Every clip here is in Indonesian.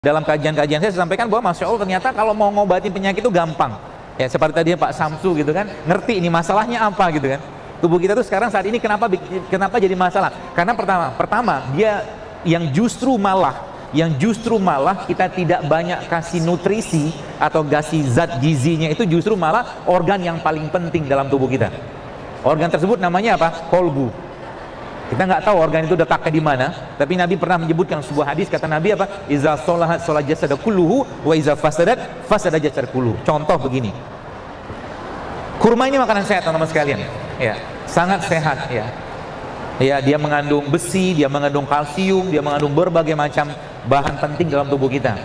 Dalam kajian-kajian saya sampaikan bahwa Masya Allah ternyata kalau mau ngobatin penyakit itu gampang. Ya seperti tadi Pak Samsu gitu kan, ngerti ini masalahnya apa gitu kan. Tubuh kita tuh sekarang saat ini kenapa jadi masalah? Karena pertama dia yang justru malah kita tidak banyak kasih nutrisi atau kasih zat gizinya, itu justru malah organ yang paling penting dalam tubuh kita. Organ tersebut namanya apa? Kolbu. Kita nggak tahu organ itu letaknya di mana, tapi Nabi pernah menyebutkan sebuah hadis, kata Nabi apa? Iza sholahat sholat jasada kulluhu wa iza fasadat fasada jasad kulluhu. Contoh begini. Kurma ini makanan sehat teman-teman sekalian. Ya, sangat sehat ya. Ya, dia mengandung besi, dia mengandung kalsium, dia mengandung berbagai macam bahan penting dalam tubuh kita.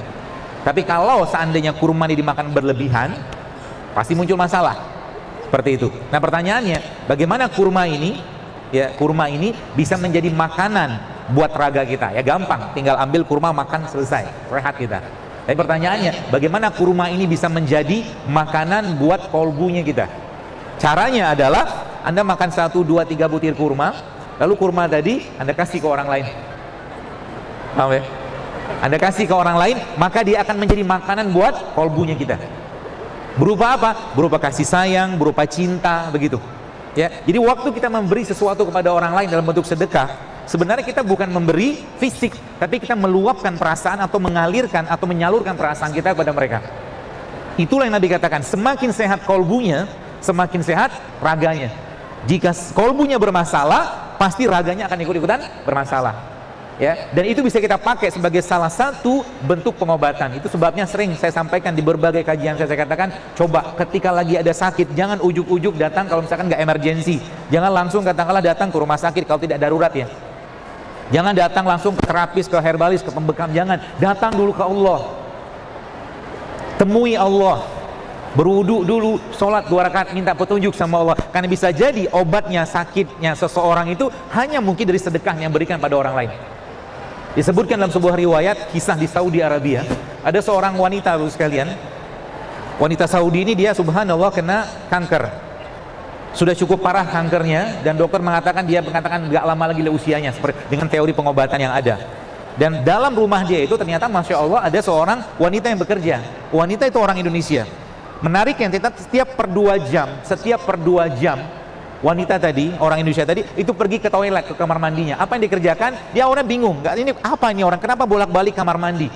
Tapi kalau seandainya kurma ini dimakan berlebihan, pasti muncul masalah. Seperti itu. Nah, pertanyaannya, bagaimana kurma ini bisa menjadi makanan buat raga kita? Ya gampang, tinggal ambil kurma makan selesai, rehat kita. Tapi pertanyaannya, bagaimana kurma ini bisa menjadi makanan buat kolbunya kita? Caranya adalah Anda makan 1, 2, 3 butir kurma, lalu kurma tadi Anda kasih ke orang lain. Paham ya? Anda kasih ke orang lain, maka dia akan menjadi makanan buat kolbunya kita. Berupa apa? Berupa kasih sayang, berupa cinta, begitu. Ya, jadi waktu kita memberi sesuatu kepada orang lain dalam bentuk sedekah, sebenarnya kita bukan memberi fisik, tapi kita meluapkan perasaan atau mengalirkan atau menyalurkan perasaan kita kepada mereka. Itulah yang Nabi katakan, semakin sehat kolbunya, semakin sehat raganya. Jika kolbunya bermasalah, pasti raganya akan ikut-ikutan bermasalah. Ya, dan itu bisa kita pakai sebagai salah satu bentuk pengobatan. Itu sebabnya sering saya sampaikan di berbagai kajian saya katakan, coba ketika lagi ada sakit, jangan ujuk-ujuk datang kalau misalkan nggak emergensi. Jangan langsung katakanlah datang ke rumah sakit kalau tidak darurat ya. Jangan datang langsung ke terapis, ke herbalis, ke pembekam, jangan. Datang dulu ke Allah. Temui Allah. Berwudu dulu, sholat 2 rakaat, minta petunjuk sama Allah. Karena bisa jadi obatnya, sakitnya seseorang itu hanya mungkin dari sedekah yang berikan pada orang lain. Disebutkan dalam sebuah riwayat kisah di Saudi Arabia, ada seorang wanita sekalian. Wanita Saudi ini dia subhanallah kena kanker. Sudah cukup parah kankernya, dan dokter mengatakan nggak lama lagi usianya, seperti dengan teori pengobatan yang ada. Dan dalam rumah dia itu ternyata Masya Allah ada seorang wanita yang bekerja. Wanita itu orang Indonesia. Menariknya setiap per 2 jam wanita tadi, orang Indonesia tadi itu pergi ke toilet, ke kamar mandinya. Apa yang dikerjakan? Dia orang bingung, ini apa ini orang, kenapa bolak-balik kamar mandi?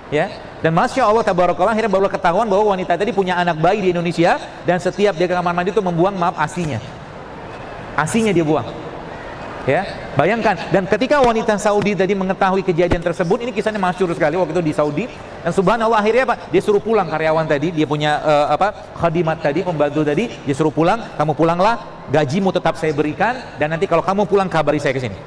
Ya. Dan Masya Allah tabarakallah, akhirnya baru ketahuan bahwa wanita tadi punya anak bayi di Indonesia, dan setiap dia ke kamar mandi itu membuang asinya dia buang. Ya, bayangkan. Dan ketika wanita Saudi tadi mengetahui kejadian tersebut, ini kisahnya masyhur sekali waktu itu di Saudi, dan subhanallah akhirnya apa? Dia suruh pulang karyawan tadi, dia punya khadimat tadi, pembantu tadi, dia suruh pulang, kamu pulanglah, gajimu tetap saya berikan, dan nanti kalau kamu pulang kabari saya ke sini.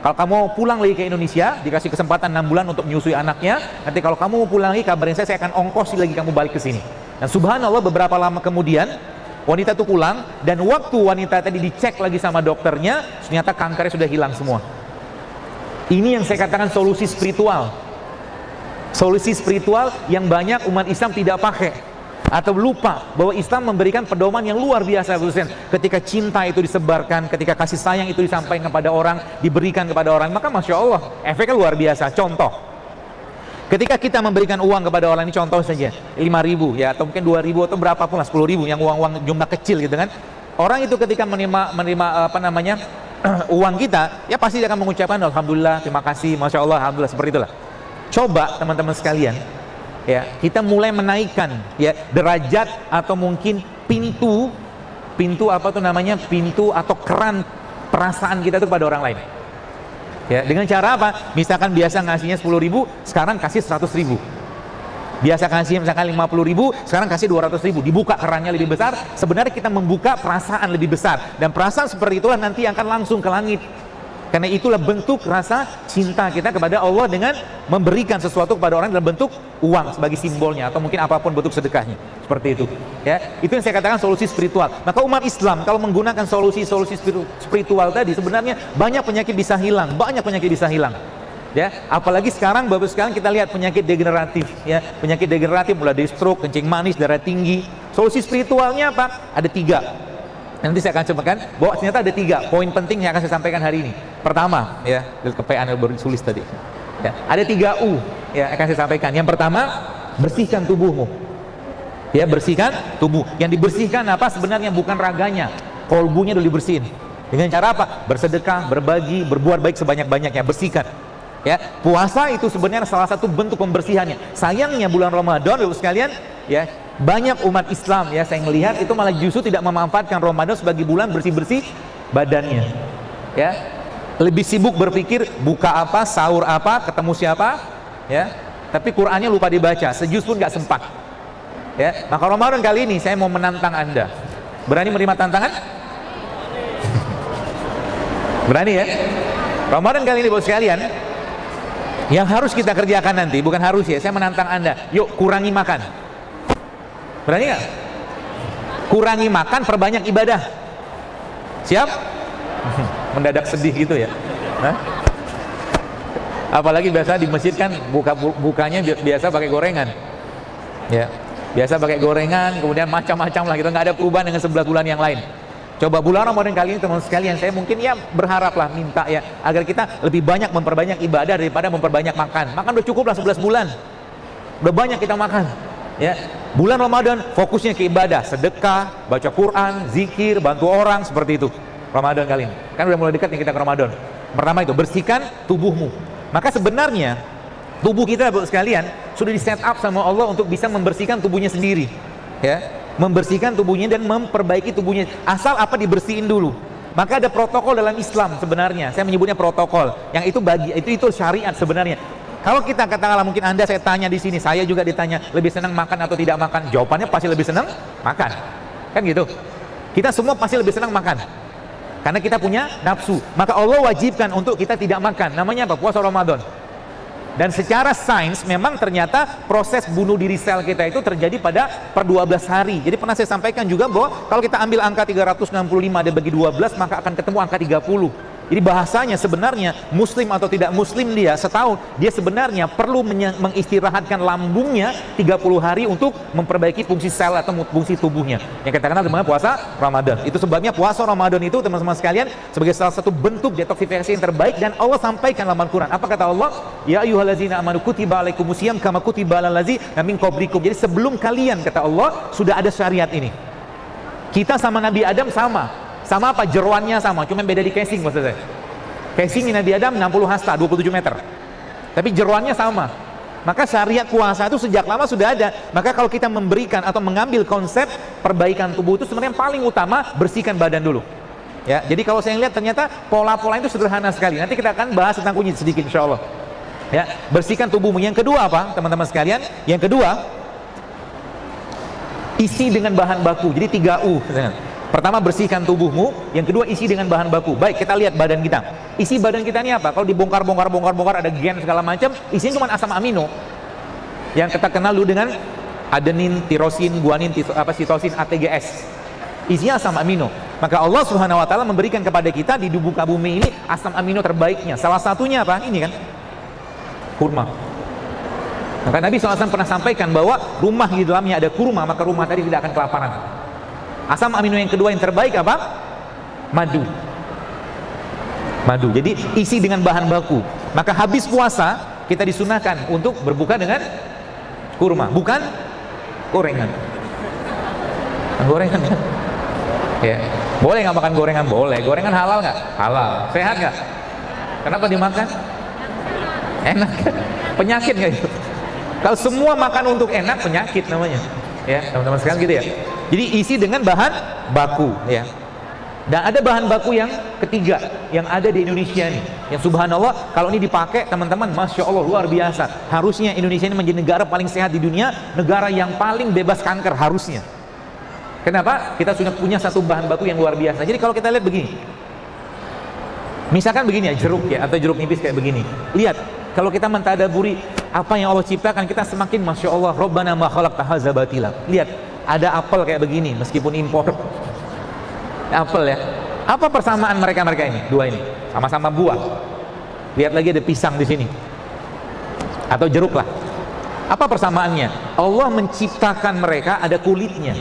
Kalau kamu pulang lagi ke Indonesia, dikasih kesempatan 6 bulan untuk menyusui anaknya, nanti kalau kamu pulang lagi kabarin saya akan ongkosi lagi kamu balik ke sini. Dan subhanallah beberapa lama kemudian wanita itu pulang, dan waktu wanita tadi dicek lagi sama dokternya, ternyata kankernya sudah hilang semua. Ini yang saya katakan solusi spiritual. Solusi spiritual yang banyak umat Islam tidak pakai atau lupa bahwa Islam memberikan pedoman yang luar biasa. Ketika cinta itu disebarkan, ketika kasih sayang itu disampaikan kepada orang, diberikan kepada orang, maka Masya Allah efeknya luar biasa. Contoh, ketika kita memberikan uang kepada orang, ini contoh saja 5.000 ya, atau mungkin 2.000 atau berapapun lah, 10.000, yang uang jumlah kecil gitu kan. Orang itu ketika menerima uang kita, ya pasti dia akan mengucapkan alhamdulillah, terima kasih, Masya Allah, alhamdulillah, seperti itulah. Coba teman-teman sekalian, ya, kita mulai menaikkan ya derajat atau mungkin pintu atau keran perasaan kita itu kepada orang lain. Ya, dengan cara apa? Misalkan biasa ngasihnya 10.000, sekarang kasih 100.000. Biasa kasih misalkan 50.000, sekarang kasih 200.000. Dibuka kerannya lebih besar. Sebenarnya kita membuka perasaan lebih besar, dan perasaan seperti itulah nanti akan langsung ke langit. Karena itulah bentuk rasa cinta kita kepada Allah dengan memberikan sesuatu kepada orang dalam bentuk uang sebagai simbolnya, atau mungkin apapun bentuk sedekahnya. Seperti itu. Ya, itu yang saya katakan solusi spiritual. Maka umat Islam kalau menggunakan solusi spiritual tadi, sebenarnya banyak penyakit bisa hilang, Ya, apalagi sekarang, Bapak sekarang kita lihat penyakit degeneratif, ya, penyakit degeneratif mulai dari stroke, kencing manis, darah tinggi. Solusi spiritualnya apa? Ada 3. Nanti saya akan cobakan bahwa ternyata ada 3 poin penting yang akan saya sampaikan hari ini. Pertama, ya, kepean yang baru ditulis tadi. Ya, ada 3 U. ya akan saya sampaikan. Yang pertama, bersihkan tubuhmu. Ya, bersihkan tubuh. Yang dibersihkan apa? Sebenarnya bukan raganya, kolbunya dulu dibersihin. Dengan cara apa? Bersedekah, berbagi, berbuat baik sebanyak-banyaknya, bersihkan. Ya, puasa itu sebenarnya salah satu bentuk pembersihannya. Sayangnya bulan Ramadan, Bapak sekalian, ya, banyak umat Islam ya saya melihat itu malah justru tidak memanfaatkan Ramadan sebagai bulan bersih-bersih badannya. Ya, lebih sibuk berpikir buka apa, sahur apa, ketemu siapa, ya. Tapi Qur'annya lupa dibaca, sejuz pun nggak sempat. Ya, maka Ramadan kali ini saya mau menantang Anda. Berani menerima tantangan? Berani ya? Ramadan kali ini Bapak sekalian, yang harus kita kerjakan nanti, bukan harus ya, saya menantang Anda, yuk kurangi makan. Berani nggak? Kurangi makan, perbanyak ibadah. Siap? Mendadak sedih gitu ya. Hah? Apalagi biasa di masjid kan bukanya biasa pakai gorengan. Ya, biasa pakai gorengan, kemudian macam-macam lah gitu, nggak ada perubahan dengan 11 bulan yang lain. Coba bulan Ramadan kali ini teman sekalian, saya mungkin ya berharaplah minta ya agar kita lebih banyak memperbanyak ibadah daripada memperbanyak makan. Makan udah cukup lah 11 bulan. Udah banyak kita makan. Ya, bulan Ramadan fokusnya ke ibadah, sedekah, baca Quran, zikir, bantu orang, seperti itu. Ramadan kali ini kan udah mulai dekat nih kita ke Ramadan. Pertama itu bersihkan tubuhmu. Maka sebenarnya tubuh kita Bapak sekalian sudah di set up sama Allah untuk bisa membersihkan tubuhnya sendiri. Ya, membersihkan tubuhnya dan memperbaiki tubuhnya. Asal apa dibersihin dulu. Maka ada protokol dalam Islam sebenarnya. Saya menyebutnya protokol. Yang itu syariat sebenarnya. Kalau kita katakanlah mungkin Anda saya tanya di sini, saya juga ditanya lebih senang makan atau tidak makan, jawabannya pasti lebih senang makan, kan gitu. Kita semua pasti lebih senang makan, karena kita punya nafsu. Maka Allah wajibkan untuk kita tidak makan. Namanya apa? Puasa Ramadan. Dan secara sains memang ternyata proses bunuh diri sel kita itu terjadi pada per 12 hari. Jadi pernah saya sampaikan juga bahwa kalau kita ambil angka 365 dan bagi 12 maka akan ketemu angka 30. Jadi bahasanya sebenarnya muslim atau tidak muslim dia setahun dia sebenarnya perlu mengistirahatkan lambungnya 30 hari untuk memperbaiki fungsi sel atau fungsi tubuhnya. Yang kita kenal dengan puasa Ramadan. Itu sebabnya puasa Ramadan itu teman-teman sekalian sebagai salah satu bentuk detoksifikasi yang terbaik dan Allah sampaikan dalam Al-Quran. Apa kata Allah? Ya ayyuhallazina amanu kutiba alaikumusiyam kama kutiba alal ladzina min qablikum. Jadi sebelum kalian kata Allah sudah ada syariat ini. Kita sama Nabi Adam sama apa? Jeroannya sama, cuma beda di casing maksud saya. Casing Nabi Adam 60 hasta, 27 meter. Tapi jeroannya sama. Maka syariat puasa itu sejak lama sudah ada. Maka kalau kita memberikan atau mengambil konsep perbaikan tubuh itu sebenarnya yang paling utama bersihkan badan dulu. Ya, jadi kalau saya lihat ternyata pola-pola itu sederhana sekali. Nanti kita akan bahas tentang kunyit sedikit insya Allah. Ya, bersihkan tubuhmu. Yang kedua apa, teman-teman sekalian? Yang kedua, isi dengan bahan baku. Jadi 3U. Pertama bersihkan tubuhmu, yang kedua isi dengan bahan baku. Baik, kita lihat badan kita. Isi badan kita ini apa? Kalau dibongkar ada gen segala macam, isinya cuma asam amino. Yang kita kenal dulu dengan adenin, tirosin, guanin, sitosin, ATGS. Isinya asam amino. Maka Allah Subhanahu wa taala memberikan kepada kita di muka bumi ini asam amino terbaiknya. Salah satunya apa? Ini kan. Kurma. Maka Nabi SAW pernah sampaikan bahwa rumah di dalamnya ada kurma, maka rumah tadi tidak akan kelaparan. Asam amino yang kedua yang terbaik apa? Madu. Madu. Jadi isi dengan bahan baku. Maka habis puasa kita disunahkan untuk berbuka dengan kurma, bukan gorengan. Gorengan kan? Ya. Boleh nggak makan gorengan? Boleh. Gorengan halal nggak? Halal. Sehat nggak? Kenapa dimakan? Enak kan? Penyakit nggak itu? Kalau semua makan untuk enak, penyakit namanya. Ya, teman-teman sekalian gitu ya. Jadi isi dengan bahan baku ya. Dan ada bahan baku yang ketiga yang ada di Indonesia nih. Yang subhanallah kalau ini dipakai teman-teman, masya Allah luar biasa. Harusnya Indonesia ini menjadi negara paling sehat di dunia, negara yang paling bebas kanker harusnya. Kenapa? Kita sudah punya satu bahan baku yang luar biasa. Jadi kalau kita lihat begini, misalkan begini ya, jeruk ya, atau jeruk nipis kayak begini. Lihat, kalau kita mentadaburi apa yang Allah ciptakan, kita semakin masya Allah, Rabbana ma khalaqta hadza batila. Lihat, ada apel kayak begini meskipun impor. Apel ya. Apa persamaan mereka ini? Dua ini sama-sama buah. Lihat lagi ada pisang di sini. Atau jeruk lah. Apa persamaannya? Allah menciptakan mereka ada kulitnya.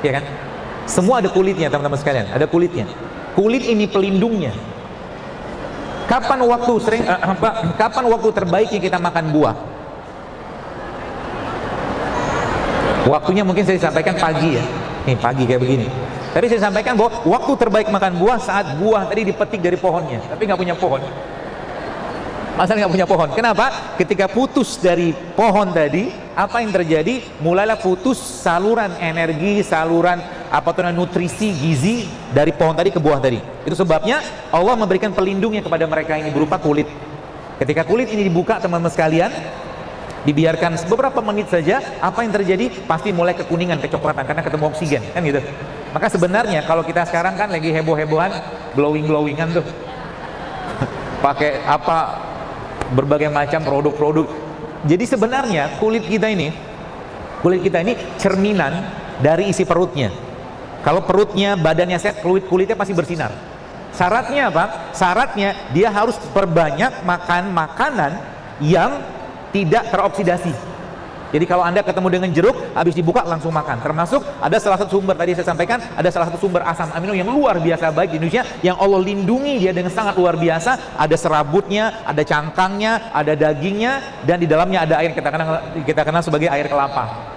Ya kan? Semua ada kulitnya teman-teman sekalian, ada kulitnya. Kulit ini pelindungnya. Kapan waktu terbaiknya kita makan buah? Waktunya mungkin saya sampaikan pagi ya. Nih pagi kayak begini. Tadi saya sampaikan bahwa waktu terbaik makan buah saat buah tadi dipetik dari pohonnya, tapi nggak punya pohon. Masalah nggak punya pohon. Kenapa? Ketika putus dari pohon tadi, apa yang terjadi? Mulailah putus saluran energi, saluran nutrisi, gizi dari pohon tadi ke buah tadi. Itu sebabnya Allah memberikan pelindungnya kepada mereka ini berupa kulit. Ketika kulit ini dibuka, teman-teman sekalian, dibiarkan beberapa menit saja, apa yang terjadi? Pasti mulai kekuningan, kecoklatan karena ketemu oksigen, kan gitu. Maka sebenarnya kalau kita sekarang kan lagi heboh-hebohan, glowing-glowingan tuh, pakai apa? Berbagai macam produk-produk. Jadi sebenarnya kulit kita ini cerminan dari isi perutnya. Kalau perutnya, badannya sehat, kulitnya pasti bersinar. Syaratnya apa? Syaratnya dia harus perbanyak makan makanan yang tidak teroksidasi. Jadi kalau Anda ketemu dengan jeruk, habis dibuka langsung makan. Termasuk ada salah satu sumber, tadi saya sampaikan, ada salah satu sumber asam amino yang luar biasa baik di Indonesia, yang Allah lindungi dia dengan sangat luar biasa. Ada serabutnya, ada cangkangnya, ada dagingnya, dan di dalamnya ada air kita kenal sebagai air kelapa.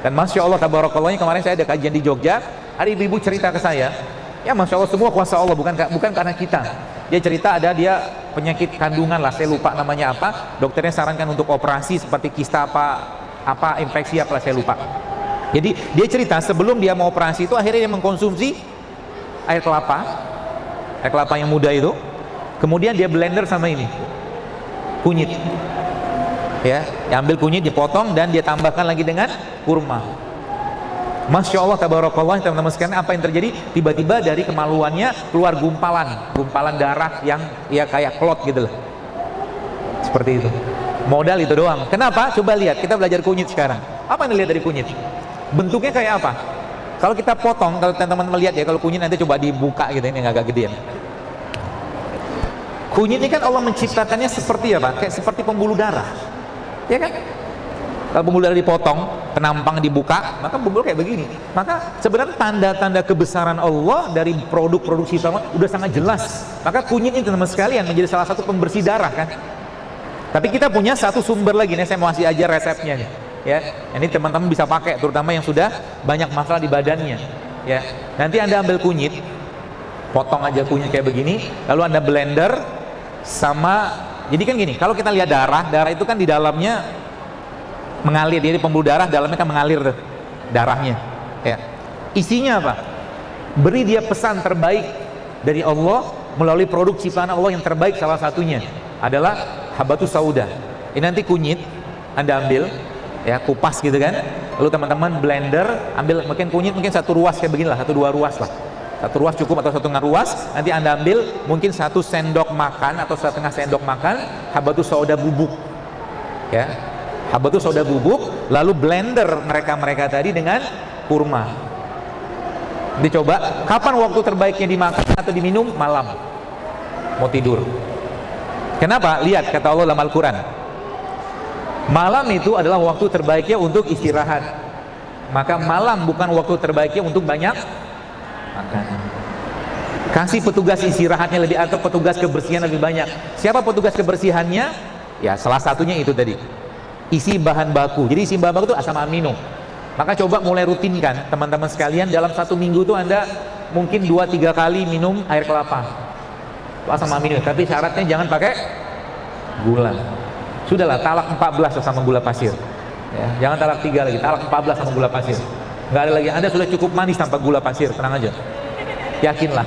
Dan Masya Allah, tabarakallah, kemarin saya ada kajian di Jogja, ada ibu-ibu cerita ke saya, ya Masya Allah, semua kuasa Allah, bukan karena kita. Dia cerita ada dia penyakit kandungan lah, saya lupa namanya apa, dokternya sarankan untuk operasi seperti kista apa infeksi apa saya lupa. Jadi dia cerita sebelum dia mau operasi itu akhirnya dia mengkonsumsi air kelapa yang muda itu, kemudian dia blender sama ini kunyit, ya, ambil kunyit dipotong dan dia tambahkan lagi dengan kurma. Masya Allah, tabarakallah, teman-teman sekalian, apa yang terjadi? Tiba-tiba dari kemaluannya keluar gumpalan darah yang ya kayak klot gitu loh, seperti itu. Modal itu doang. Kenapa? Coba lihat, kita belajar kunyit sekarang. Apa yang dilihat dari kunyit? Bentuknya kayak apa? Kalau kita potong, kalau teman-teman melihat ya, kalau kunyit nanti coba dibuka gitu, ini agak gedean. Kunyit ini kan Allah menciptakannya seperti apa? Kayak seperti pembuluh darah, ya kan? Kalau pembuluh darah dipotong, penampang dibuka, maka pembuluh kayak begini. Maka sebenarnya tanda-tanda kebesaran Allah dari produk-produk sifat udah sangat jelas. Maka kunyit ini teman-teman sekalian menjadi salah satu pembersih darah kan. Tapi kita punya satu sumber lagi nih, saya mau kasih aja resepnya nih, ya. Ini teman-teman bisa pakai, terutama yang sudah banyak masalah di badannya, ya. Nanti Anda ambil kunyit, potong aja kunyit kayak begini, lalu Anda blender sama, jadi kan gini, kalau kita lihat darah itu kan di dalamnya mengalir, jadi pembuluh darah dalamnya kan mengalir tuh, darahnya, ya. Isinya apa? Beri dia pesan terbaik dari Allah melalui produk ciptaan Allah yang terbaik, salah satunya adalah habatus sauda. Ini nanti kunyit Anda ambil, ya, kupas gitu kan, lalu teman-teman blender, ambil mungkin kunyit mungkin satu ruas kayak beginilah, 1-2 ruas lah, 1 ruas cukup atau 1,5 ruas. Nanti Anda ambil mungkin 1 sendok makan atau 1/2 sendok makan habatus sauda bubuk, ya, habatus sauda bubuk, lalu blender mereka tadi dengan kurma. Dicoba kapan waktu terbaiknya dimakan atau diminum? Malam mau tidur. Kenapa? Lihat kata Allah dalam Al-Quran, malam itu adalah waktu terbaiknya untuk istirahat. Maka malam bukan waktu terbaiknya untuk banyak makan. Kasih petugas istirahatnya lebih, atau petugas kebersihan lebih banyak. Siapa petugas kebersihannya? Ya salah satunya itu tadi, isi bahan baku. Jadi isi bahan baku itu asam amino. Maka coba mulai rutinkan teman-teman sekalian, dalam 1 minggu itu Anda mungkin 2-3 kali minum air kelapa asam amino, tapi syaratnya jangan pakai gula. Sudahlah, talak 14 sama gula pasir, ya, jangan talak 3 lagi, talak 14 sama gula pasir, nggak ada lagi. Anda sudah cukup manis tanpa gula pasir, tenang aja, yakinlah,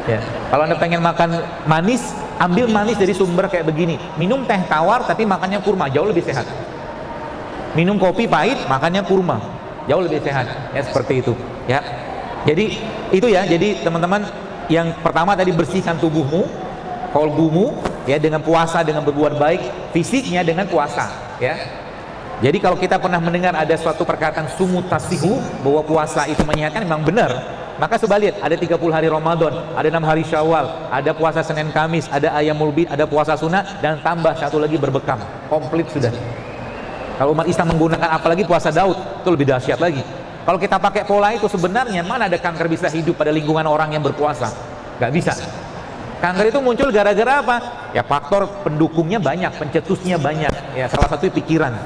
ya. Kalau Anda pengen makan manis, ambil manis dari sumber kayak begini. Minum teh tawar tapi makannya kurma, jauh lebih sehat. Minum kopi pahit, makannya kurma, jauh lebih sehat, ya, seperti itu, ya. Jadi itu ya, jadi teman-teman, yang pertama tadi bersihkan tubuhmu, kolbumu, ya, dengan puasa, dengan berbuat baik, fisiknya dengan puasa, ya. Jadi kalau kita pernah mendengar ada suatu perkataan sumutasihu, bahwa puasa itu menyehatkan, memang benar. Maka coba lihat, ada 30 hari Ramadan, ada 6 hari Syawal, ada puasa Senin Kamis, ada Ayyamul Bid, ada puasa sunnah, dan tambah 1 lagi berbekam, komplit sudah. Kalau umat Islam menggunakan apalagi puasa Daud, itu lebih dahsyat lagi. Kalau kita pakai pola itu, sebenarnya mana ada kanker bisa hidup pada lingkungan orang yang berpuasa? Gak bisa. Kanker itu muncul gara-gara apa? Ya faktor pendukungnya banyak, pencetusnya banyak. Ya salah satu pikiran.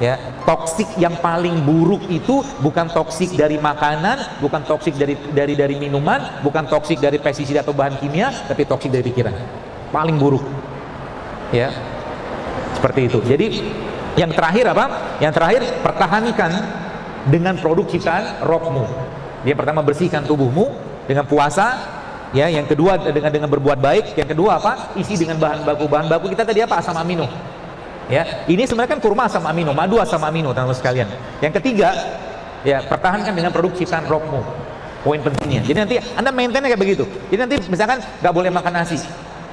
Ya, toksik yang paling buruk itu bukan toksik dari makanan, bukan toksik dari minuman, bukan toksik dari pestisida atau bahan kimia, tapi toksik dari pikiran. Paling buruk. Ya. Seperti itu. Jadi yang terakhir apa? Yang terakhir, pertahankan dengan produk ciptaan rohmu. Yang pertama, bersihkan tubuhmu dengan puasa. Ya, yang kedua dengan berbuat baik. Yang kedua apa? Isi dengan bahan baku. Bahan baku kita tadi apa? Asam amino. Ya, ini sebenarnya kan kurma asam amino, madu asam amino, teman-teman sekalian. Yang ketiga, ya, pertahankan dengan produk ciptaan rohmu. Poin pentingnya. Jadi nanti Anda maintain kayak begitu. Jadi nanti misalkan nggak boleh makan nasi.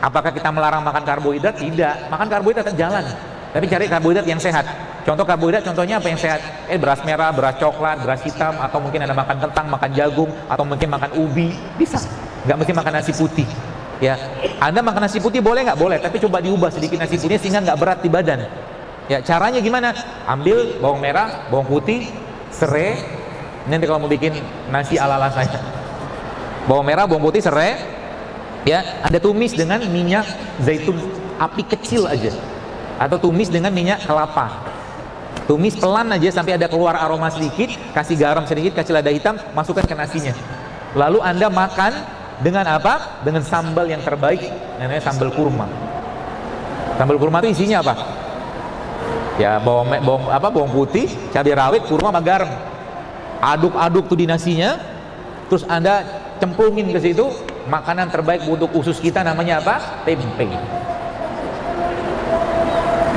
Apakah kita melarang makan karbohidrat? Tidak. Makan karbohidrat tetap jalan. Tapi cari karbohidrat yang sehat. Contoh karbohidrat, contohnya apa yang sehat? Beras merah, beras coklat, beras hitam, atau mungkin Anda makan kentang, makan jagung, atau mungkin makan ubi, bisa. Nggak mesti makan nasi putih. Ya, Anda makan nasi putih boleh nggak? Boleh, tapi coba diubah sedikit nasi putihnya sehingga nggak berat di badan. Ya, caranya gimana? Ambil bawang merah, bawang putih, serai. Nanti kalau mau bikin nasi ala-ala saya, bawang merah, bawang putih, serai. Ya, Anda tumis dengan minyak zaitun api kecil aja, atau tumis dengan minyak kelapa. Tumis pelan aja sampai ada keluar aroma sedikit, kasih garam sedikit, kasih lada hitam, masukkan ke nasinya. Lalu Anda makan dengan apa? Dengan sambal yang terbaik, namanya sambal kurma. Sambal kurma itu isinya apa? Ya, bawang putih, cabai rawit, kurma sama garam. Aduk-aduk tuh di nasinya, terus Anda cemplungin ke situ. Makanan terbaik untuk usus kita namanya apa? Tempe.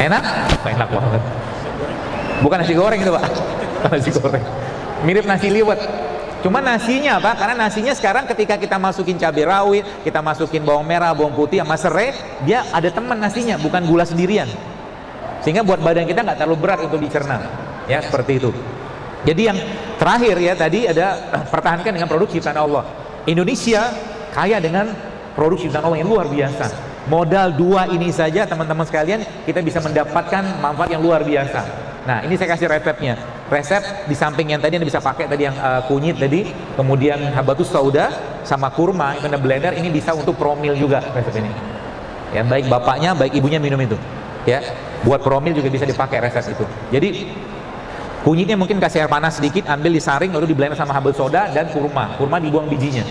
Enak? Enak banget. Bukan nasi goreng itu, Pak. Nasi goreng. Mirip nasi liwet. Cuma nasinya apa? Karena nasinya sekarang ketika kita masukin cabai rawit, kita masukin bawang merah, bawang putih sama serai, dia ada teman nasinya, bukan gula sendirian. Sehingga buat badan kita nggak terlalu berat untuk dicerna. Ya, seperti itu. Jadi yang terakhir ya tadi ada pertahankan dengan produk ciptaan Allah. Indonesia kaya dengan produk ciptaan Allah yang luar biasa. Modal dua ini saja teman-teman sekalian kita bisa mendapatkan manfaat yang luar biasa. Nah, ini saya kasih resepnya. Resep di samping yang tadi Anda bisa pakai tadi yang kunyit tadi, kemudian habatus sauda sama kurma, itu Anda blender, ini bisa untuk promil juga resep ini. Ya, baik bapaknya, baik ibunya minum itu. Ya, buat promil juga bisa dipakai resep itu. Jadi kunyitnya mungkin kasih air panas sedikit, ambil disaring lalu di blender sama habatus sauda dan kurma. Kurma dibuang bijinya.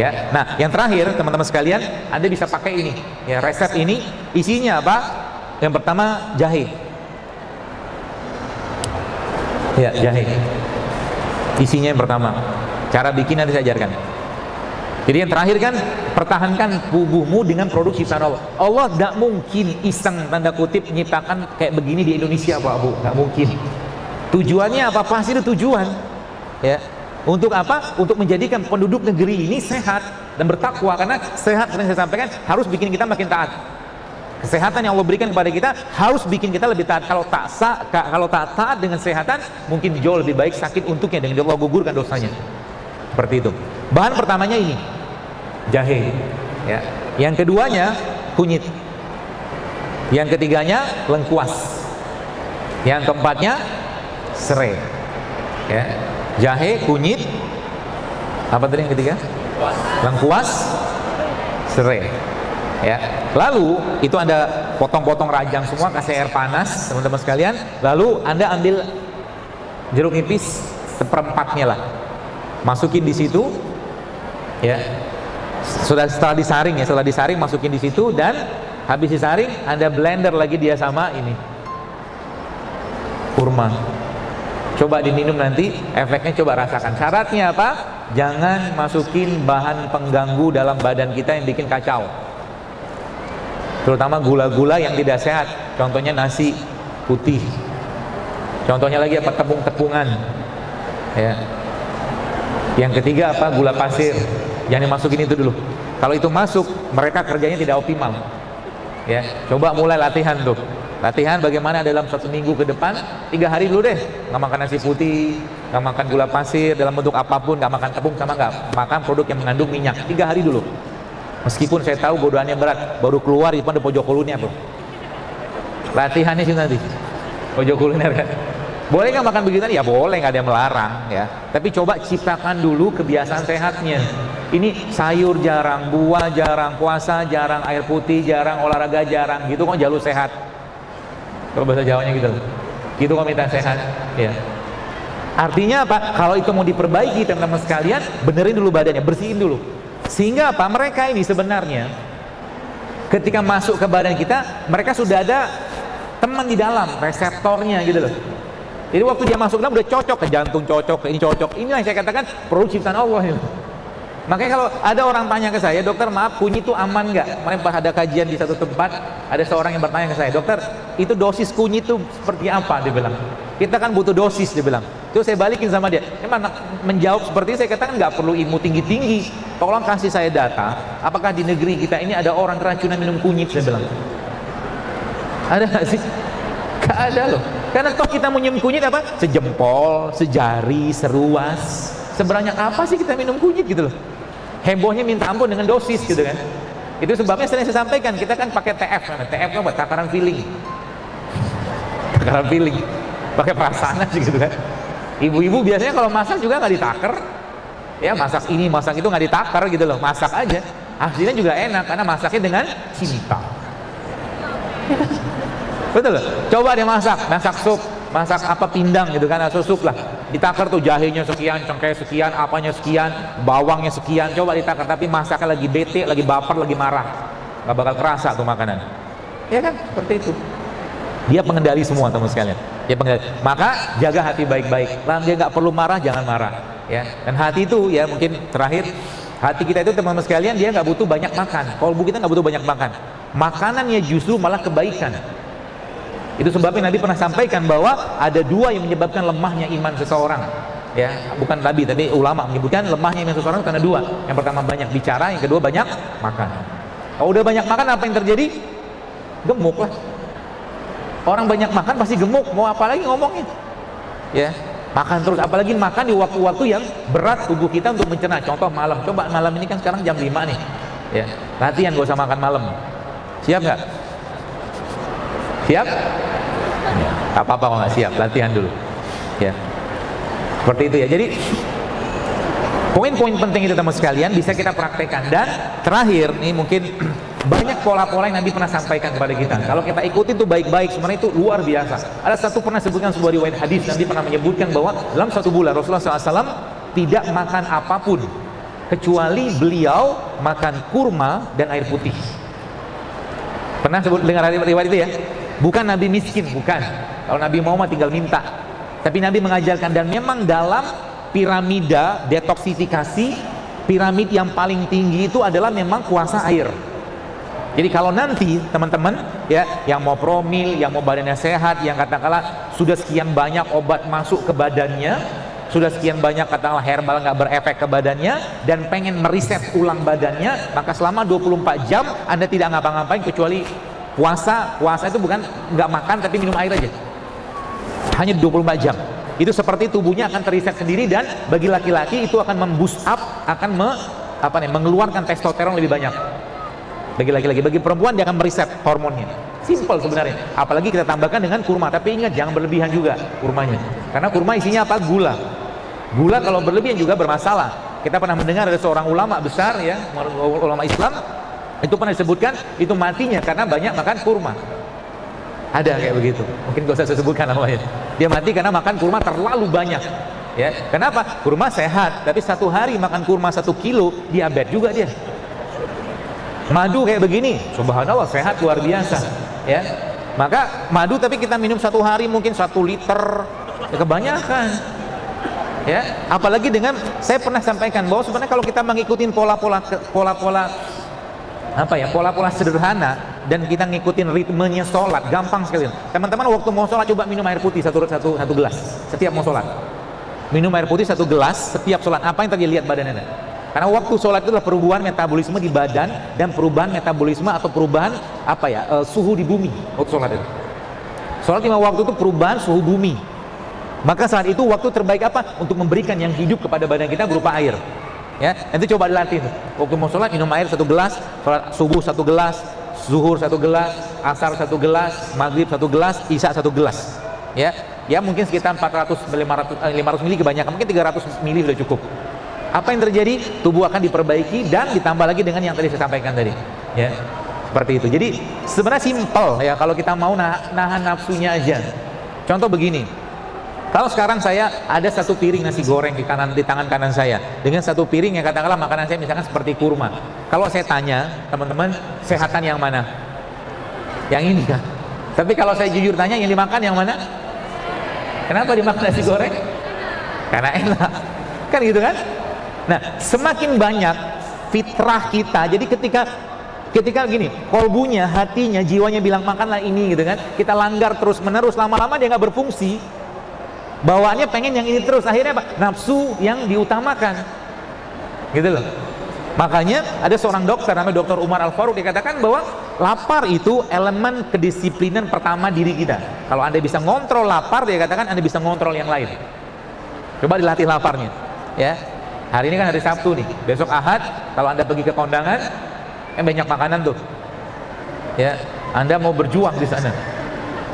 Ya. Nah, yang terakhir teman-teman sekalian, Anda bisa pakai ini. Ya, resep ini isinya apa? Yang pertama jahe. Ya, jahe. Isinya yang pertama. Cara bikin nanti saya ajarkan. Jadi yang terakhir kan pertahankan tubuhmu dengan produk ciptaan Allah. Allah tidak mungkin iseng tanda kutip menciptakan kayak begini di Indonesia, Pak Bu. Tidak mungkin. Tujuannya apa? Pasti itu tujuan. Ya. Untuk apa? Untuk menjadikan penduduk negeri ini sehat dan bertakwa. Karena sehat, sering saya sampaikan, harus bikin kita makin taat. Kesehatan yang Allah berikan kepada kita harus bikin kita lebih taat. Kalau tak taat dengan kesehatan, mungkin jauh lebih baik sakit untuknya dengan Allah gugurkan dosanya. Seperti itu. Bahan pertamanya ini jahe. Ya. Yang keduanya kunyit. Yang ketiganya lengkuas. Yang keempatnya serai. Ya. Jahe, kunyit, apa tadi yang ketiga? Lengkuas, serai. Ya. Lalu itu Anda potong-potong rajang semua, kasih air panas, teman-teman sekalian. Lalu Anda ambil jeruk nipis seperempatnya lah, masukin di situ. Ya. Setelah disaring ya, setelah disaring masukin di situ dan habis disaring Anda blender lagi dia sama ini kurma. Coba diminum nanti, efeknya coba rasakan. Syaratnya apa? Jangan masukin bahan pengganggu dalam badan kita yang bikin kacau. Terutama gula-gula yang tidak sehat. Contohnya nasi putih. Contohnya lagi apa? Tepung-tepungan. Ya. Yang ketiga apa? Gula pasir. Jangan dimasukin itu dulu. Kalau itu masuk, mereka kerjanya tidak optimal. Ya. Coba mulai latihan tuh. Latihan bagaimana dalam 1 minggu ke depan, 3 hari dulu deh, nggak makan nasi putih, nggak makan gula pasir dalam bentuk apapun, nggak makan tepung sama nggak makan produk yang mengandung minyak. 3 hari dulu. Meskipun saya tahu godaannya berat, baru keluar di depan pojok kulunnya bro. Latihannya sih nanti, pojok kuliner kan. Boleh nggak makan begitu? Ya boleh, nggak ada yang melarang ya. Tapi coba ciptakan dulu kebiasaan sehatnya. Ini sayur jarang, buah jarang, puasa jarang, air putih jarang, olahraga jarang, gitu kok jalur sehat. Kalau bahasa Jawanya gitu. Gitu kalau minta sehat, ya. Artinya apa? Kalau itu mau diperbaiki teman-teman sekalian, benerin dulu badannya, bersihin dulu. Sehingga apa? Mereka ini sebenarnya ketika masuk ke badan kita, mereka sudah ada teman di dalam, reseptornya gitu loh. Jadi waktu dia masuk dalam udah cocok, ke jantung cocok, ke ini cocok. Inilah yang saya katakan produk ciptaan Allah gitu. Makanya kalau ada orang tanya ke saya, dokter maaf kunyit itu aman nggak? Kemarin pas ada kajian di satu tempat, ada seorang yang bertanya ke saya, dokter itu dosis kunyit itu seperti apa? Dia bilang, kita kan butuh dosis, dia bilang. Terus saya balikin sama dia, emang menjawab seperti itu, saya katakan nggak perlu ilmu tinggi-tinggi. Tolong kasih saya data, apakah di negeri kita ini ada orang keracunan minum kunyit, saya bilang. Ada nggak sih? Nggak ada loh. Karena toh kita minum kunyit apa? Sejempol, sejari, seruas. Sebanyak apa sih kita minum kunyit gitu loh? Hebohnya minta ampun dengan dosis gitu kan. Itu sebabnya sering saya sampaikan, kita kan pakai TF. TF kan buat takaran feeling. Takaran feeling. Pakai perasaan aja gitu kan. Ibu-ibu biasanya kalau masak juga nggak ditaker. Ya masak ini, masak itu nggak ditaker gitu loh. Masak aja. Hasilnya juga enak karena masaknya dengan cinta. Betul loh. Coba dia masak sup, masak apa pindang gitu kan, atau sup lah. Ditakar tuh jahenya sekian, cengkeh sekian, apanya sekian, bawangnya sekian, coba ditakar. Tapi masaknya lagi bete, lagi baper, lagi marah, nggak bakal kerasa tuh makanan. Ya kan, seperti itu. Dia pengendali semua teman sekalian. Dia pengendali. Maka jaga hati baik-baik. Lah dia nggak perlu marah, jangan marah. Ya. Dan hati itu ya mungkin terakhir, hati kita itu teman-teman sekalian dia nggak butuh banyak makan. Kolbu kita nggak butuh banyak makan. Makanannya justru malah kebaikan. Itu sebabnya Nabi pernah sampaikan bahwa ada dua yang menyebabkan lemahnya iman seseorang. Ya, bukan Nabi, tapi ulama menyebutkan lemahnya iman seseorang karena dua. Yang pertama banyak bicara, yang kedua banyak makan. Kalau udah banyak makan apa yang terjadi? Gemuk lah. Orang banyak makan pasti gemuk, mau apa lagi ngomongin? Ya, makan terus, apalagi makan di waktu-waktu yang berat tubuh kita untuk mencerna. Contoh malam, coba malam ini kan sekarang jam 5 nih. Ya, latihan gak usah makan malam. Siap nggak? Siap? Ya, tak apa-apa kalau nggak siap, latihan dulu. Ya, seperti itu ya. Jadi poin-poin penting itu teman sekalian bisa kita praktekkan. Dan terakhir nih mungkin banyak pola-pola yang Nabi pernah sampaikan kepada kita. Kalau kita ikuti itu baik-baik, sebenarnya itu luar biasa. Ada satu pernah sebutkan sebuah riwayat hadis, Nabi pernah menyebutkan bahwa dalam satu bulan Rasulullah SAW tidak makan apapun kecuali beliau makan kurma dan air putih. Pernah sebut dengar riwayat itu ya? Bukan Nabi miskin, bukan. Kalau Nabi mau mah tinggal minta. Tapi Nabi mengajarkan, dan memang dalam piramida detoksifikasi, piramid yang paling tinggi itu adalah memang puasa air. Jadi kalau nanti teman-teman ya yang mau promil, yang mau badannya sehat, yang katakanlah sudah sekian banyak obat masuk ke badannya, sudah sekian banyak katakanlah herbal nggak berefek ke badannya, dan pengen meriset ulang badannya, maka selama 24 jam Anda tidak ngapa-ngapain kecuali puasa itu bukan nggak makan tapi minum air aja, hanya 24 jam. Itu seperti tubuhnya akan teriset sendiri, dan bagi laki-laki itu akan memboost up, akan mengeluarkan testosteron lebih banyak. Bagi laki-laki, bagi perempuan dia akan meriset hormonnya. Simple sebenarnya. Apalagi kita tambahkan dengan kurma, tapi ingat jangan berlebihan juga kurmanya, karena kurma isinya apa? Gula. Gula kalau berlebihan juga bermasalah. Kita pernah mendengar ada seorang ulama besar ya, ulama Islam, itu pernah disebutkan itu matinya karena banyak makan kurma. Ada kayak begitu, mungkin gak usah saya sebutkan namanya. Dia mati karena makan kurma terlalu banyak. Ya, kenapa? Kurma sehat, tapi satu hari makan kurma 1 kilo, diabetes juga dia. Madu kayak begini, subhanallah sehat luar biasa. Ya, maka madu tapi kita minum 1 hari mungkin 1 liter, ya kebanyakan. Ya, apalagi dengan saya pernah sampaikan bahwa sebenarnya kalau kita mengikuti pola-pola sederhana dan kita ngikutin ritmenya sholat, gampang sekali. Teman-teman waktu mau sholat coba minum air putih satu gelas setiap mau sholat. Minum air putih 1 gelas setiap sholat. Apa yang terjadi? Lihat badan Anda. Karena waktu sholat itu adalah perubahan metabolisme di badan dan perubahan metabolisme atau perubahan suhu di bumi. Waktu sholat itu, sholat 5 waktu itu perubahan suhu bumi. Maka saat itu waktu terbaik apa? Untuk memberikan yang hidup kepada badan kita berupa air. Ya, nanti coba dilatih. Waktu mau sholat minum air 1 gelas, sholat subuh 1 gelas, zuhur 1 gelas, asar 1 gelas, maghrib 1 gelas, isya 1 gelas. Ya mungkin sekitar 500 mili kebanyakan, mungkin 300 mili sudah cukup. Apa yang terjadi? Tubuh akan diperbaiki dan ditambah lagi dengan yang tadi saya sampaikan tadi. Ya, seperti itu. Jadi sebenarnya simpel ya kalau kita mau nahan nafsunya aja. Contoh begini, kalau sekarang saya ada satu piring nasi goreng di tangan kanan saya, dengan satu piring yang katakanlah makanan saya misalkan seperti kurma. Kalau saya tanya, teman-teman, sehatan yang mana? Yang ini kan? Tapi kalau saya jujur tanya, yang dimakan yang mana? Kenapa dimakan nasi goreng? Karena enak. Kan gitu kan? Nah, semakin banyak fitrah kita, jadi ketika gini, kolbunya, hatinya, jiwanya bilang makanlah ini gitu kan, kita langgar terus menerus, lama-lama dia nggak berfungsi, bawaannya pengen yang ini terus, akhirnya apa? Nafsu yang diutamakan gitu loh. Makanya ada seorang dokter namanya Dr. Umar Al-Faruq, dikatakan bahwa lapar itu elemen kedisiplinan pertama diri kita. Kalau Anda bisa ngontrol lapar, dia katakan Anda bisa ngontrol yang lain. Coba dilatih laparnya ya. Hari ini kan hari Sabtu nih, besok Ahad, kalau Anda pergi ke kondangan, banyak makanan tuh ya, Anda mau berjuang di sana.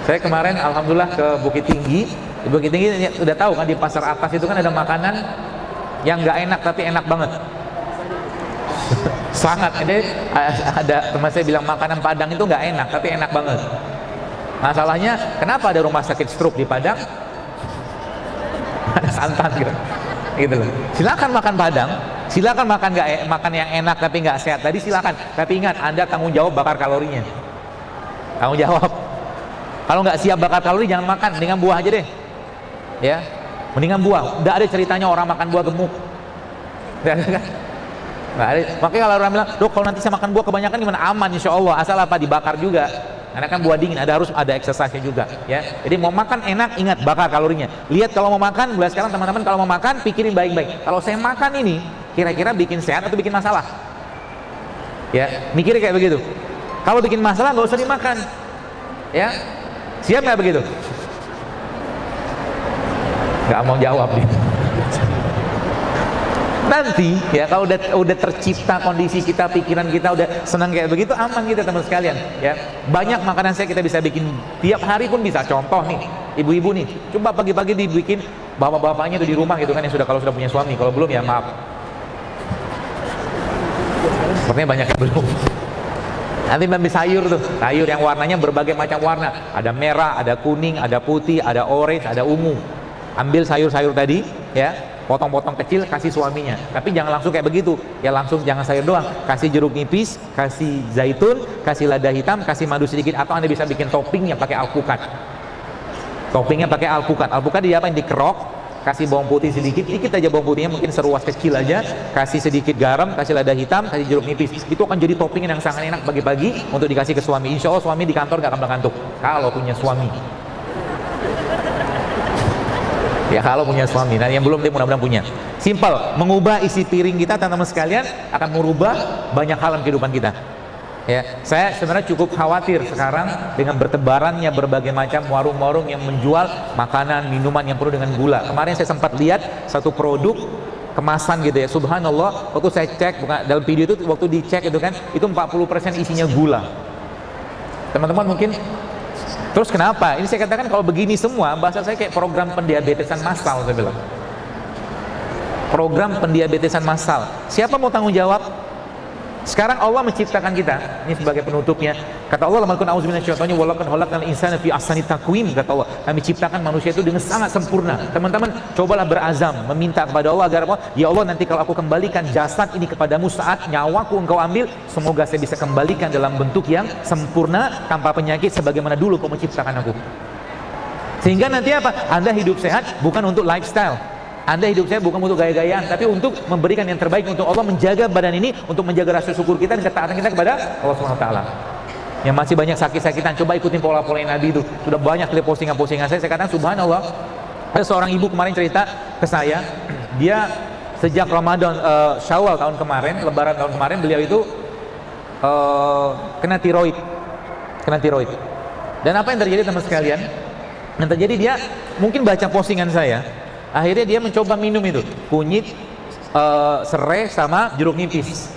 Saya kemarin alhamdulillah ke Bukit Tinggi. Di Bukit Tinggi udah tahu kan, di pasar atas itu kan ada makanan yang nggak enak tapi enak banget. Sangat, ada teman saya bilang makanan Padang itu nggak enak tapi enak banget. Masalahnya kenapa ada rumah sakit stroke di Padang? Ada santan gitu loh. Silakan makan Padang, silakan makan yang enak tapi nggak sehat tadi, silakan. Tapi ingat, Anda tanggung jawab bakar kalorinya. Tanggung jawab. Kalau nggak siap bakar kalori, jangan makan. Mendingan buah aja deh. Ya, mendingan buah. Nggak ada ceritanya orang makan buah gemuk. Nggak ada. Makanya kalau orang bilang, dok, kalau nanti saya makan buah kebanyakan gimana? Aman, insya Allah. Asal apa? Dibakar juga. Karena kan buah dingin, harus ada exercise-nya juga ya. Jadi mau makan enak, ingat bakar kalorinya. Lihat kalau mau makan, mulai sekarang teman-teman kalau mau makan pikirin baik-baik. Kalau saya makan ini kira-kira bikin sehat atau bikin masalah? Ya, mikirnya kayak begitu. Kalau bikin masalah nggak usah dimakan. Ya, siap nggak begitu? Nggak mau jawab nih. Nanti ya kalau udah tercipta kondisi kita, pikiran kita udah senang kayak begitu, aman kita teman sekalian ya. Banyak makanan saya kita bisa bikin tiap hari pun bisa. Contoh nih, ibu-ibu nih, coba pagi-pagi dibikin bapak-bapaknya tuh di rumah gitu kan, yang kalau sudah punya suami. Kalau belum ya maaf, sepertinya banyak yang belum. Nanti ambil sayur tuh, sayur yang warnanya berbagai macam warna, ada merah, ada kuning, ada putih, ada orange, ada ungu. Ambil sayur-sayur tadi ya, potong-potong kecil, kasih suaminya. Tapi jangan langsung kayak begitu ya, langsung jangan sayur doang, kasih jeruk nipis, kasih zaitun, kasih lada hitam, kasih madu sedikit, atau Anda bisa bikin toppingnya pakai alpukat. Toppingnya pakai alpukat. Alpukat diapain? Dikerok, kasih bawang putih sedikit aja, bawang putihnya mungkin seruas kecil aja, kasih sedikit garam, kasih lada hitam, kasih jeruk nipis. Itu akan jadi topping yang sangat enak pagi-pagi untuk dikasih ke suami. Insya Allah suami di kantor gak akan mengantuk kalau punya suami. Ya kalau punya suami, nah yang belum dia mudah-mudahan punya. Simpel, mengubah isi piring kita teman-teman sekalian akan merubah banyak hal dalam kehidupan kita. Ya, saya sebenarnya cukup khawatir sekarang dengan bertebarannya berbagai macam warung-warung yang menjual makanan, minuman yang penuh dengan gula. Kemarin saya sempat lihat satu produk kemasan gitu ya, subhanallah, waktu saya cek, bukan dalam video itu, waktu dicek itu kan, itu 40% isinya gula. Teman-teman mungkin, terus kenapa? Ini saya katakan kalau begini semua, bahasa saya kayak program pendiabetesan massal, saya bilang. Program pendiabetesan massal. Siapa mau tanggung jawab? Sekarang Allah menciptakan kita, ini sebagai penutupnya. Kata Allah, "Lamakun auzubillahi walaqad khalaqnal insana fi ahsani taqwim." Kata Allah, kami ciptakan manusia itu dengan sangat sempurna. Teman-teman, cobalah berazam meminta kepada Allah agar apa? Ya Allah, nanti kalau aku kembalikan jasad ini kepadamu saat nyawaku engkau ambil, semoga saya bisa kembalikan dalam bentuk yang sempurna tanpa penyakit sebagaimana dulu kau menciptakan aku. Sehingga nanti apa? Anda hidup sehat bukan untuk lifestyle. Anda hidup saya bukan untuk gaya-gayaan, tapi untuk memberikan yang terbaik untuk Allah, menjaga badan ini, untuk menjaga rasa syukur kita dan ketaatan kita kepada Allah SWT. Yang masih banyak sakit-sakitan, coba ikutin pola-pola Nabi itu. Sudah banyak kali postingan-postingan saya katakan subhanallah. Ada seorang ibu kemarin cerita ke saya, dia sejak Ramadan, Syawal tahun kemarin, Lebaran tahun kemarin, beliau itu kena tiroid. Dan apa yang terjadi teman sekalian? Yang terjadi dia mungkin baca postingan saya. Akhirnya dia mencoba minum itu kunyit, serai sama jeruk nipis.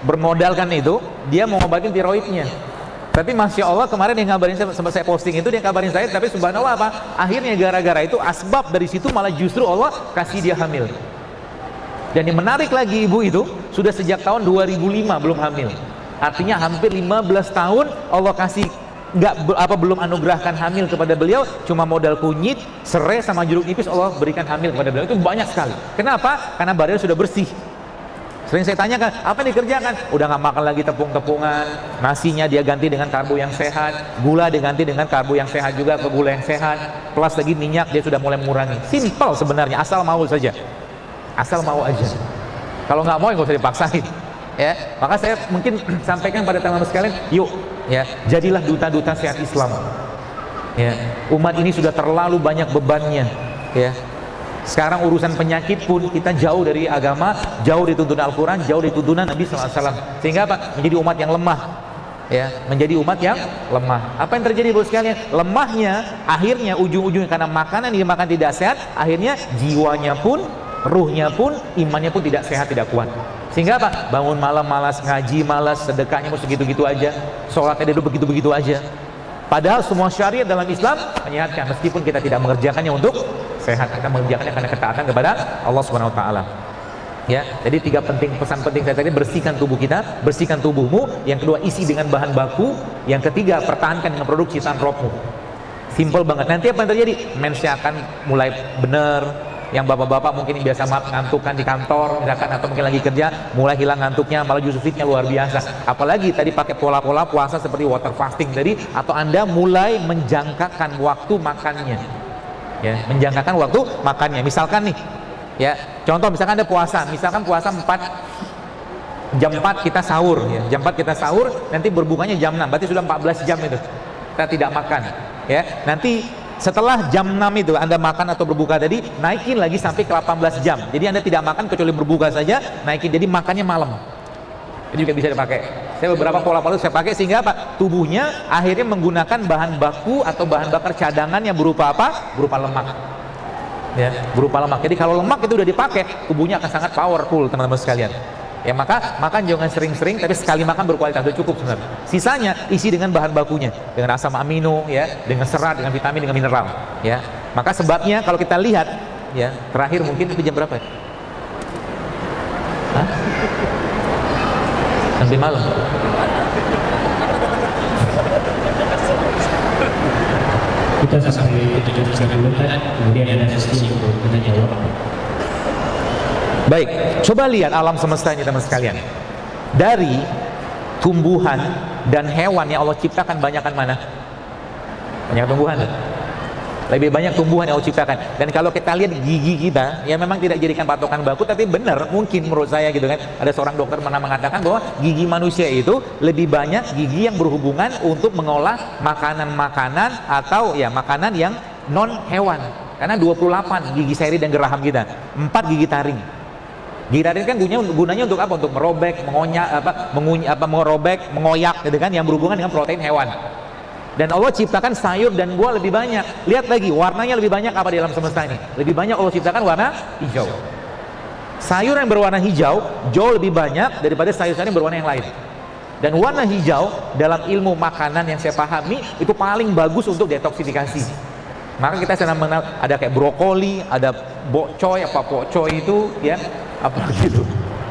Bermodalkan itu, dia mau ngobatin tiroidnya. Tapi masya Allah kemarin dia ngabarin saya, sempat saya posting itu, dia kabarin saya, tapi subhanallah apa? Akhirnya gara-gara itu, asbab dari situ malah justru Allah kasih dia hamil. Dan yang menarik lagi, ibu itu sudah sejak tahun 2005 belum hamil. Artinya hampir 15 tahun Allah kasih belum anugerahkan hamil kepada beliau, cuma modal kunyit, serai sama jeruk nipis Allah berikan hamil kepada beliau. Itu banyak sekali. Kenapa? Karena badannya sudah bersih. Sering saya tanyakan, apa yang dikerjakan? Udah nggak makan lagi tepung-tepungan, nasinya dia ganti dengan karbo yang sehat, gula diganti dengan karbo yang sehat juga ke gula yang sehat, plus lagi minyak dia sudah mulai mengurangi. Simple sebenarnya, asal mau saja, asal mau aja. Kalau nggak mau, nggak usah dipaksain. Ya, maka saya mungkin sampaikan pada teman-teman sekalian, yuk, ya, jadilah duta-duta sehat Islam. Ya, umat ini sudah terlalu banyak bebannya. Ya. Sekarang urusan penyakit pun kita jauh dari agama, jauh dari tuntunan Al-Quran, jauh dari tuntunan Nabi SAW. Sehingga apa? Menjadi umat yang lemah. Ya, menjadi umat yang lemah. Apa yang terjadi bos sekalian? Lemahnya, akhirnya ujung-ujungnya karena makanan yang dimakan tidak sehat, akhirnya jiwanya pun, ruhnya pun, imannya pun tidak sehat, tidak kuat. Sehingga apa? Bangun malam malas, ngaji malas, sedekahnya mau segitu-gitu aja, sholatnya dia begitu-begitu aja. Padahal semua syariat dalam Islam menyehatkan, meskipun kita tidak mengerjakannya untuk sehat, kita mengerjakannya karena ketaatan kepada Allah Subhanahu wa taala. Ya, jadi pesan penting saya tadi, bersihkan tubuh kita, bersihkan tubuhmu. Yang kedua, isi dengan bahan baku. Yang ketiga, pertahankan dengan produk ciptaan rohmu. Simple banget. Nanti apa yang terjadi? Mensnya akan mulai benar. Yang bapak-bapak mungkin biasa ngantukkan di kantor misalkan, atau mungkin lagi kerja, mulai hilang ngantuknya, malah justru fitnya luar biasa. Apalagi tadi pakai pola-pola puasa seperti water fasting tadi, atau Anda mulai menjangkakan waktu makannya. Ya, menjangkakan waktu makannya. Misalkan nih, ya, contoh misalkan Anda puasa, misalkan puasa jam 4 kita sahur, ya. Jam 4 kita sahur, nanti berbukanya jam 6, berarti sudah 14 jam itu kita tidak makan. Ya, nanti setelah jam 6 itu Anda makan atau berbuka tadi, naikin lagi sampai ke 18 jam. Jadi Anda tidak makan kecuali berbuka saja, naikin, jadi makannya malam. Itu juga bisa dipakai. Saya beberapa pola-pola saya pakai, sehingga apa? Tubuhnya akhirnya menggunakan bahan baku atau bahan bakar cadangan yang berupa apa? Berupa lemak. Ya, berupa lemak. Jadi kalau lemak itu udah dipakai, tubuhnya akan sangat powerful, teman-teman sekalian. Ya, maka makan jangan sering-sering, tapi sekali makan berkualitas, udah cukup sebenarnya. Sisanya isi dengan bahan bakunya, dengan asam amino, ya, dengan serat, dengan vitamin, dengan mineral. Ya, maka sebabnya kalau kita lihat, ya, terakhir mungkin itu jam berapa? Ya? Hah? Sampai malam. Kita sampai 17 menit, kemudian ada sesi untuk tanya jawab. Baik, coba lihat alam semesta ini teman sekalian. Dari tumbuhan dan hewan yang Allah ciptakan, banyakan mana? Banyak tumbuhan. Lebih banyak tumbuhan yang Allah ciptakan. Dan kalau kita lihat gigi kita, ya memang tidak jadikan patokan baku, tapi benar mungkin menurut saya gitu kan. Ada seorang dokter pernah mengatakan bahwa gigi manusia itu lebih banyak gigi yang berhubungan untuk mengolah makanan-makanan atau ya makanan yang non hewan. Karena 28 gigi seri dan geraham kita, 4 gigi taring. Gigi taring kan gunanya untuk apa? Untuk merobek, merobek, mengoyak gitu kan, yang berhubungan dengan protein hewan. Dan Allah ciptakan sayur dan buah lebih banyak. Lihat lagi, warnanya lebih banyak apa di alam semesta ini? Lebih banyak Allah ciptakan warna hijau. Sayur yang berwarna hijau jauh lebih banyak daripada sayur-sayur yang berwarna yang lain. Dan warna hijau dalam ilmu makanan yang saya pahami itu paling bagus untuk detoksifikasi. Maka kita sedang mengenal ada kayak brokoli, ada bokcoy, itu ya, apa gitu.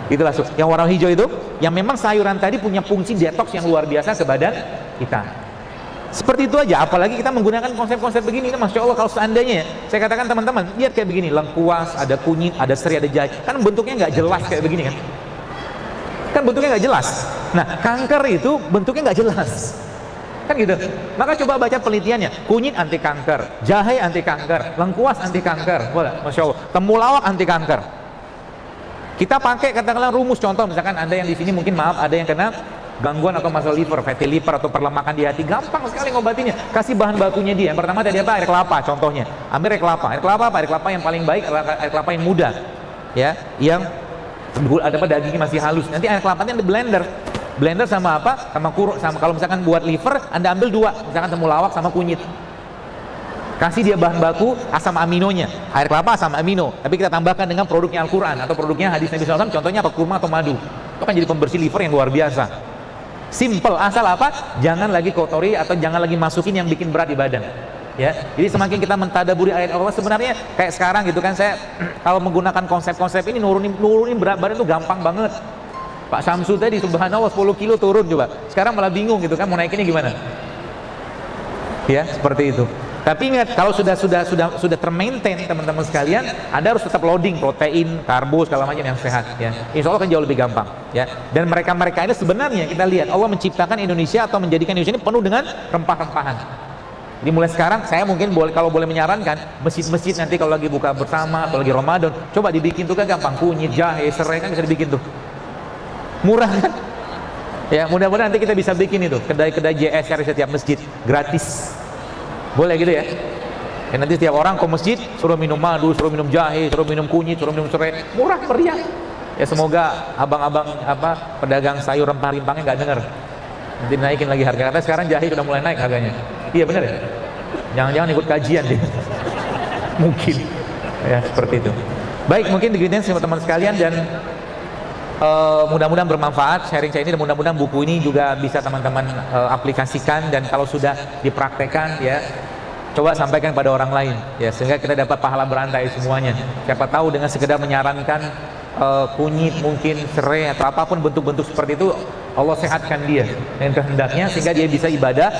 Itulah yang warna hijau itu, yang memang sayuran tadi punya fungsi detoks yang luar biasa ke badan kita. Seperti itu aja, apalagi kita menggunakan konsep-konsep begini. Masya Allah, kalau seandainya ya, saya katakan teman-teman, lihat kayak begini, lengkuas, ada kunyit, ada serai, ada jahe, kan bentuknya nggak jelas kayak begini kan? Kan bentuknya nggak jelas. Nah, kanker itu bentuknya nggak jelas. Kan gitu. Maka coba baca penelitiannya, kunyit anti kanker, jahe anti kanker, lengkuas anti kanker. Boleh, Masya Allah, temulawak anti kanker. Kita pakai katakanlah rumus, contoh misalkan Anda yang di sini mungkin maaf ada yang kena gangguan atau masalah liver, fatty liver atau perlemakan di hati, gampang sekali ngobatinya. Kasih bahan bakunya dia. Yang pertama tadi apa? Air kelapa contohnya. Ambil air kelapa. Air kelapa apa? Air kelapa yang paling baik adalah air kelapa yang muda. Ya, yang ada apa, dagingnya masih halus. Nanti air kelapanya di blender. Blender sama apa? Sama kalau misalkan buat liver, Anda ambil 2, misalkan temulawak sama kunyit. Kasih dia bahan baku asam aminonya. Air kelapa asam amino, tapi kita tambahkan dengan produknya Al-Qur'an atau produknya hadis Nabi SAW, contohnya apa? Kurma atau madu. Itu kan jadi pembersih liver yang luar biasa. Simple, asal apa? Jangan lagi kotori atau jangan lagi masukin yang bikin berat di badan. Ya, jadi semakin kita mentadaburi ayat Allah, sebenarnya kayak sekarang gitu kan, saya kalau menggunakan konsep-konsep ini nurunin berat badan itu gampang banget. Pak Samsu tadi subhanallah 10 kilo turun coba. Sekarang malah bingung gitu kan, mau naikinnya gimana? Ya, seperti itu. Tapi ingat, kalau sudah termaintain teman-teman sekalian, Anda harus tetap loading protein, karbo, segala macam yang sehat ya. Insya Allah akan jauh lebih gampang ya. Dan mereka ini sebenarnya kita lihat Allah menciptakan Indonesia atau menjadikan Indonesia ini penuh dengan rempah-rempahan. Jadi mulai sekarang saya mungkin kalau boleh menyarankan masjid-masjid nanti kalau lagi buka bersama atau lagi Ramadan, coba dibikin tuh kan gampang, kunyit, jahe, serai kan bisa dibikin tuh. Murah kan? Ya, mudah-mudahan nanti kita bisa bikin itu kedai-kedai JSR di setiap masjid gratis. Boleh gitu ya? Dan nanti setiap orang ke masjid suruh minum madu, suruh minum jahe, suruh minum kunyit, suruh minum serai, murah meriah. Ya semoga abang-abang pedagang sayur rempah-rempahnya nggak dengar. Nanti naikin lagi harga. Karena sekarang jahe sudah mulai naik harganya. Iya benar ya? Jangan-jangan ikut kajian deh. Mungkin. Ya seperti itu. Baik, mungkin demikian teman-teman sekalian dan mudah-mudahan bermanfaat sharing saya ini, dan mudah-mudahan buku ini juga bisa teman-teman aplikasikan, dan kalau sudah dipraktekkan ya coba sampaikan pada orang lain ya, sehingga kita dapat pahala berantai semuanya. Siapa tahu dengan sekedar menyarankan kunyit, mungkin serai atau apapun bentuk-bentuk seperti itu, Allah sehatkan dia dengan kehendaknya sehingga dia bisa ibadah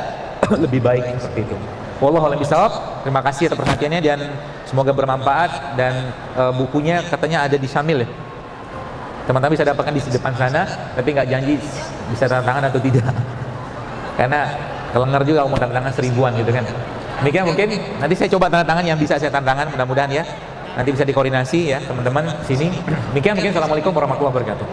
lebih baik seperti itu. Wallahu a'lam bishawab. Terima kasih atas perhatiannya dan semoga bermanfaat. Dan bukunya katanya ada di Syamil ya. Teman-teman bisa dapatkan di depan sana, tapi nggak janji bisa tanda tangan atau tidak. Karena kelengar juga mau tanda tangan 1000-an gitu kan. Demikian mungkin nanti saya coba tanda tangan yang bisa saya tanda tangan, mudah-mudahan ya. Nanti bisa dikoordinasi ya teman-teman sini. Demikian mungkin. Assalamualaikum warahmatullahi wabarakatuh.